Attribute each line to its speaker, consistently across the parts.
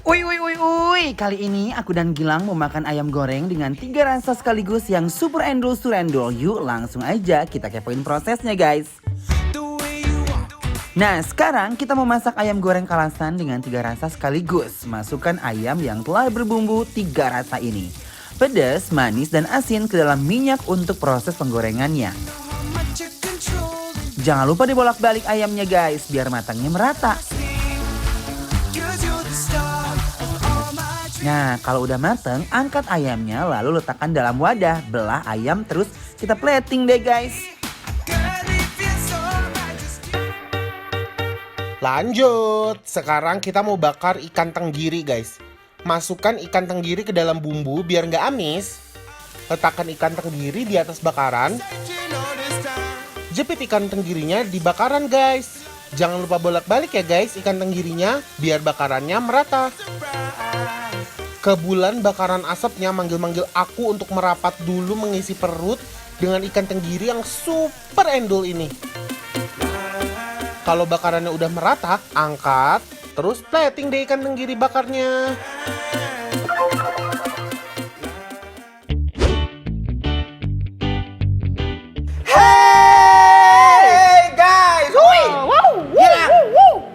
Speaker 1: Uy, kali ini aku dan Gilang mau makan ayam goreng dengan 3 rasa sekaligus yang super endul surendul. Yuk langsung aja kita kepoin prosesnya guys. Nah sekarang kita mau masak ayam goreng kalasan dengan 3 rasa sekaligus. Masukkan ayam yang telah berbumbu 3 rasa ini. Pedas, manis, dan asin ke dalam minyak untuk proses penggorengannya. Jangan lupa dibolak-balik ayamnya guys biar matangnya merata. Nah, kalau udah mateng, angkat ayamnya lalu letakkan dalam wadah. Belah ayam terus kita plating deh guys.
Speaker 2: Lanjut, sekarang kita mau bakar ikan tenggiri guys. Masukkan ikan tenggiri ke dalam bumbu biar nggak amis. Letakkan ikan tenggiri di atas bakaran. Jepit ikan tenggirinya di bakaran guys. Jangan lupa bolak-balik ya guys ikan tenggirinya biar bakarannya merata. Kebulan bakaran asapnya manggil-manggil aku untuk merapat dulu mengisi perut dengan ikan tenggiri yang super endul ini. Kalau bakarannya udah merata, angkat, terus plating deh ikan tenggiri bakarnya.
Speaker 3: Hey guys,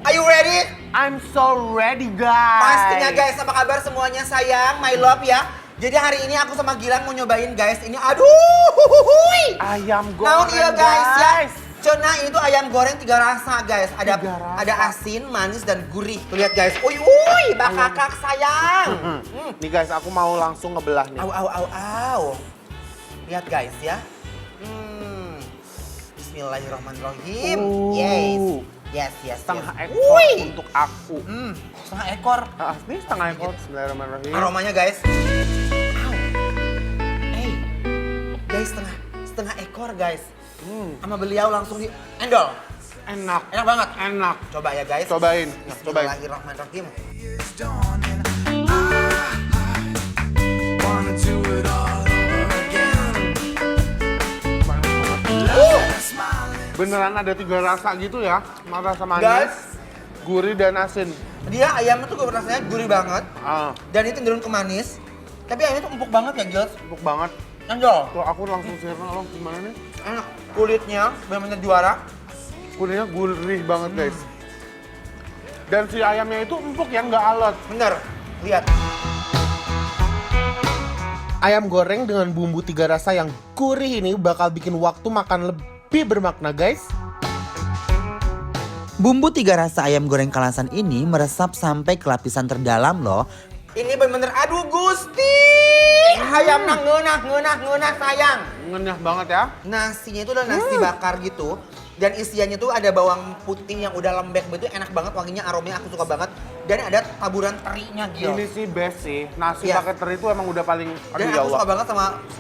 Speaker 3: are you ready?
Speaker 2: I'm so ready guys.
Speaker 3: Pastinya guys, apa kabar semuanya sayang, my love ya. Jadi hari ini aku sama Gilang mau nyobain guys, ini
Speaker 2: Ayam
Speaker 3: naon
Speaker 2: goreng
Speaker 3: iya guys ya.
Speaker 2: guys.
Speaker 3: Cona itu ayam goreng 3 rasa guys. Ada
Speaker 2: 3 rasa.
Speaker 3: ada asin, manis dan gurih. Tuh lihat guys. Bakakak sayang.
Speaker 2: Nih guys, aku mau langsung ngebelah nih.
Speaker 3: Au. Lihat guys ya. Bismillahirrahmanirrahim. Yes.
Speaker 2: Setengah ekor untuk aku.
Speaker 3: Setengah ekor.
Speaker 2: Ini setengah ekor. Bismillahirrahmanirrahim.
Speaker 3: Aromanya guys. Guys, setengah ekor guys. Sama beliau langsung di endol.
Speaker 2: Enak.
Speaker 3: Enak banget.
Speaker 2: Enak.
Speaker 3: Coba ya guys.
Speaker 2: Cobain.
Speaker 3: Bismillahirrahmanirrahim.
Speaker 2: Beneran ada 3 rasa gitu ya. Rasa manis,
Speaker 3: Guys.
Speaker 2: gurih dan asin.
Speaker 3: Dia ayamnya tuh rasanya gurih banget. Dan itu cenderung ke manis. Tapi ayamnya tuh empuk banget ya guys.
Speaker 2: Empuk banget.
Speaker 3: Endol.
Speaker 2: Tuh aku langsung sirna loh. Gimana nih?
Speaker 3: Enak. Kulitnya benar-benar juara.
Speaker 2: Kulitnya gurih banget guys. Dan si ayamnya itu empuk ya, nggak alot.
Speaker 3: Bener. Lihat.
Speaker 2: Ayam goreng dengan bumbu 3 rasa yang gurih ini bakal bikin waktu makan lebih bermakna guys.
Speaker 1: Bumbu 3 rasa ayam goreng kalasan ini meresap sampai ke lapisan terdalam loh.
Speaker 3: Ini bener-bener aduh Gusti. Ayamnya ngeunah sayang.
Speaker 2: Ngenyah banget ya.
Speaker 3: Nasinya itu udah nasi bakar gitu. Dan isiannya tuh ada bawang putih yang udah lembek betul, enak banget wanginya, aromanya aku suka banget. Dan ada taburan terinya Gil.
Speaker 2: Ini sih best sih. Nasi
Speaker 3: Iya.
Speaker 2: pakai teri itu emang udah paling
Speaker 3: Dan
Speaker 2: ya
Speaker 3: aku
Speaker 2: Allah.
Speaker 3: suka banget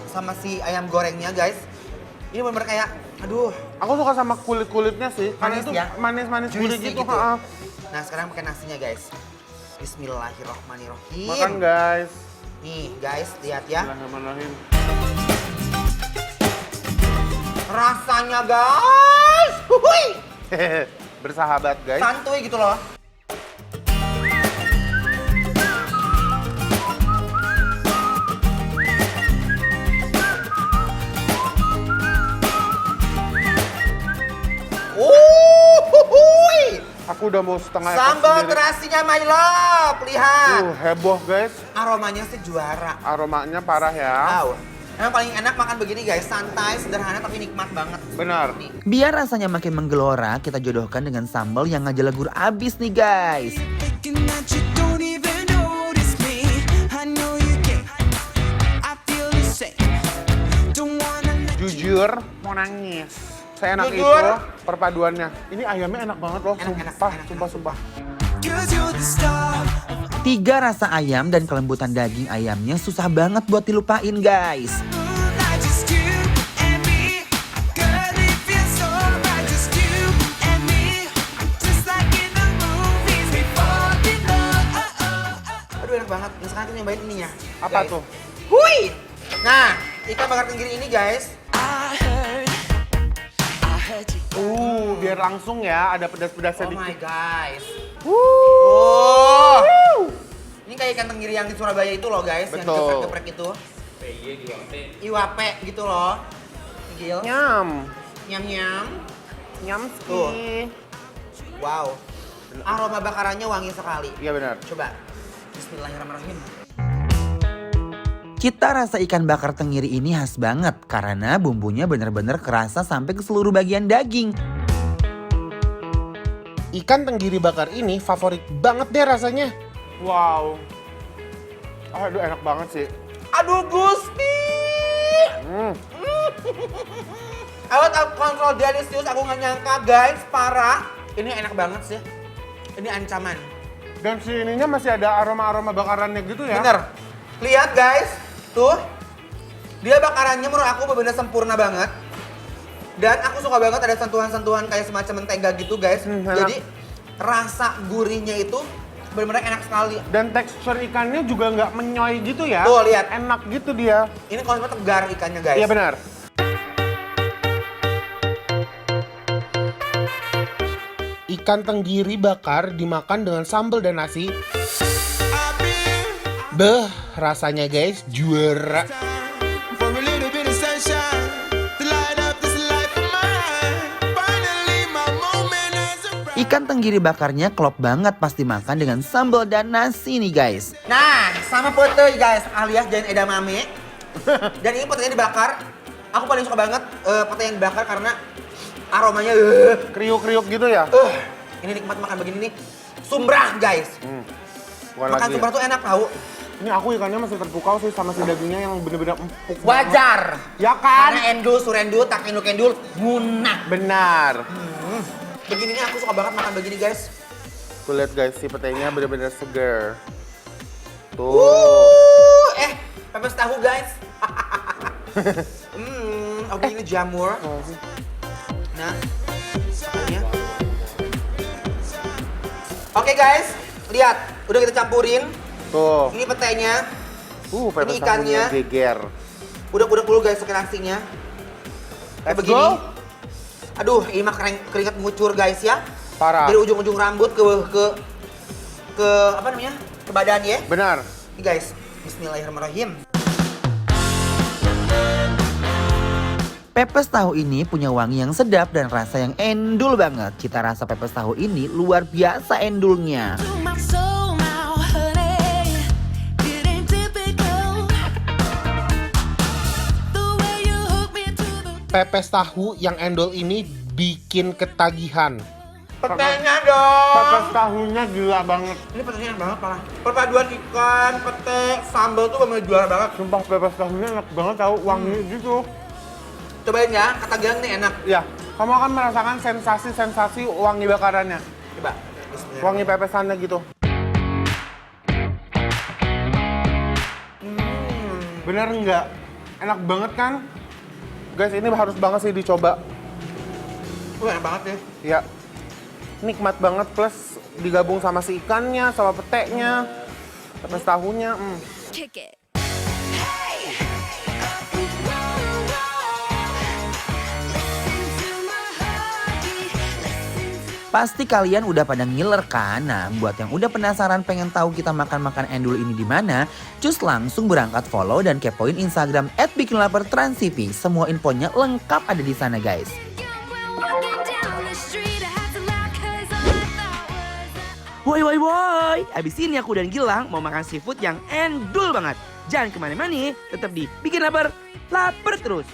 Speaker 3: sama si ayam gorengnya guys. Ini bener-bener kayak aduh.
Speaker 2: Aku suka sama kulit-kulitnya sih. Karena
Speaker 3: Manis
Speaker 2: itu
Speaker 3: ya?
Speaker 2: manis-manis gurih
Speaker 3: Juicy
Speaker 2: gitu.
Speaker 3: gitu. Nah sekarang pakai nasinya guys. Bismillahirrahmanirrahim.
Speaker 2: Makan guys.
Speaker 3: Nih guys, lihat ya.
Speaker 2: Bismillahirrahmanirrahim.
Speaker 3: Rasanya guys.
Speaker 2: Bersahabat guys.
Speaker 3: Santuy gitu loh.
Speaker 2: Aku udah mau setengah ekor
Speaker 3: Sambal
Speaker 2: sendiri.
Speaker 3: terasinya my love, lihat.
Speaker 2: Heboh guys.
Speaker 3: Aromanya sih juara.
Speaker 2: Aromanya parah ya.
Speaker 3: Wow. Emang paling enak makan begini guys, santai, sederhana tapi nikmat banget.
Speaker 2: Benar.
Speaker 3: Nih.
Speaker 1: Biar rasanya makin menggelora, kita jodohkan dengan sambal yang ngejelegur abis nih guys.
Speaker 2: Jujur mau nangis. Seenak
Speaker 3: Jujur.
Speaker 2: itu perpaduannya. Ini ayamnya enak banget loh.
Speaker 3: Enak.
Speaker 2: Sumpah.
Speaker 1: 3 rasa ayam dan kelembutan daging ayamnya susah banget buat dilupain guys.
Speaker 3: Aduh enak banget. Nah, sekarang kita nyobain ininya.
Speaker 2: Apa
Speaker 3: guys.
Speaker 2: tuh?
Speaker 3: Hui. Nah, ikan bakar tenggiri ini guys.
Speaker 2: Biar langsung ya, ada pedas-pedasnya
Speaker 3: Oh my
Speaker 2: dikit.
Speaker 3: guys.
Speaker 2: Wuh.
Speaker 3: Ini kayak ikan tenggiri yang di Surabaya itu loh guys, yang
Speaker 2: Betul.
Speaker 3: geprek-geprek itu. Iwape gitu loh. Gil.
Speaker 2: Nyam.
Speaker 3: Nyam-nyam.
Speaker 2: Nyam
Speaker 3: Tuh.
Speaker 2: ski.
Speaker 3: Wow. Aroma bakarannya wangi sekali.
Speaker 2: Iya benar.
Speaker 3: Coba. Bismillahirrahmanirrahim.
Speaker 1: Cita rasa ikan bakar tenggiri ini khas banget karena bumbunya bener-bener kerasa sampai ke seluruh bagian daging.
Speaker 2: Ikan tenggiri bakar ini favorit banget deh rasanya. Wow. Aduh enak banget sih.
Speaker 3: Aduh Gusti. Out of control delicious, aku nggak nyangka guys, parah. Ini enak banget sih. Ini ancaman.
Speaker 2: Dan si ininya masih ada aroma-aroma bakarannya gitu ya.
Speaker 3: Bener. Lihat guys, tuh. Dia bakarannya menurut aku benar-benar sempurna banget. Dan aku suka banget ada sentuhan-sentuhan kayak semacam mentega gitu guys.
Speaker 2: Enak.
Speaker 3: Jadi rasa gurihnya itu benar-benar enak sekali.
Speaker 2: Dan tekstur ikannya juga nggak menyoy gitu ya.
Speaker 3: Tuh, lihat.
Speaker 2: Enak gitu dia.
Speaker 3: Ini konsepnya tegar ikannya guys.
Speaker 2: Iya benar. Ikan tenggiri bakar dimakan dengan sambal dan nasi. Beh, rasanya guys juara.
Speaker 1: Ikan tenggiri bakarnya klop banget pas dimakan dengan sambal dan nasi nih guys.
Speaker 3: Nah, sama pete guys, alias jain edamame. Dan ini petenya dibakar. Aku paling suka banget pete yang dibakar karena aromanya
Speaker 2: Kriuk-kriuk gitu ya.
Speaker 3: ini nikmat makan begini nih. Sumbrah guys.
Speaker 2: Bukan
Speaker 3: Makan
Speaker 2: lagi.
Speaker 3: sumbrah tuh enak tahu.
Speaker 2: Ini aku ikannya masih terpukau sih sama si dagingnya yang bener-bener empuk.
Speaker 3: Wajar.
Speaker 2: Ya kan?
Speaker 3: Karena endul, surendul, tak endul, munah.
Speaker 2: Benar.
Speaker 3: Begini nih aku suka banget makan begini guys.
Speaker 2: Tuh lihat guys, si petenya bener-bener seger. Tuh.
Speaker 3: Pepes tahu guys. Oke ini jamur. Nah, makannya. Oke guys, lihat, udah kita campurin.
Speaker 2: Tuh.
Speaker 3: Ini petenya,
Speaker 2: Pepes
Speaker 3: ini ikannya.
Speaker 2: tahunya geger.
Speaker 3: udah dulu guys nasinya. Kayak
Speaker 2: Let's
Speaker 3: begini.
Speaker 2: go.
Speaker 3: Aduh, ini mah keringat ngucur guys ya.
Speaker 2: Parah.
Speaker 3: Dari ujung-ujung rambut ke apa namanya? Ke badan ya.
Speaker 2: Benar.
Speaker 3: Ini guys, bismillahirrahmanirrahim.
Speaker 1: Pepes tahu ini punya wangi yang sedap dan rasa yang endul banget. Cita rasa pepes tahu ini luar biasa endulnya.
Speaker 2: Pepes tahu yang endol ini bikin ketagihan.
Speaker 3: Petenya dong.
Speaker 2: Pepes tahunya gila banget.
Speaker 3: Ini petenya enak banget parah. Perpaduan ikan, pete, sambal tuh bener juara banget.
Speaker 2: Sumpah pepes tahunya enak banget tahu, wangi gitu.
Speaker 3: Cobain ya, ketagihan nih enak.
Speaker 2: Ya, kamu akan merasakan sensasi-sensasi wangi bakarannya.
Speaker 3: Coba.
Speaker 2: Wangi pepesannya gitu. Bener nggak? Enak banget kan? Guys, ini harus banget sih dicoba.
Speaker 3: Enak banget ya.
Speaker 2: Ya, nikmat banget plus digabung sama si ikannya, sama petenya, pepes tahunya.
Speaker 4: Kick it.
Speaker 1: Pasti kalian udah pada ngiler kan? Nah, buat yang udah penasaran pengen tahu kita makan-makan endul ini di mana, cus langsung berangkat follow dan kepoin Instagram @bikinlapertransTV. Semua infonya lengkap ada di sana, guys. Woi, abis ini aku dan Gilang mau makan seafood yang endul banget. Jangan kemana-mana, tetap di Bikin Lapar, lapar terus.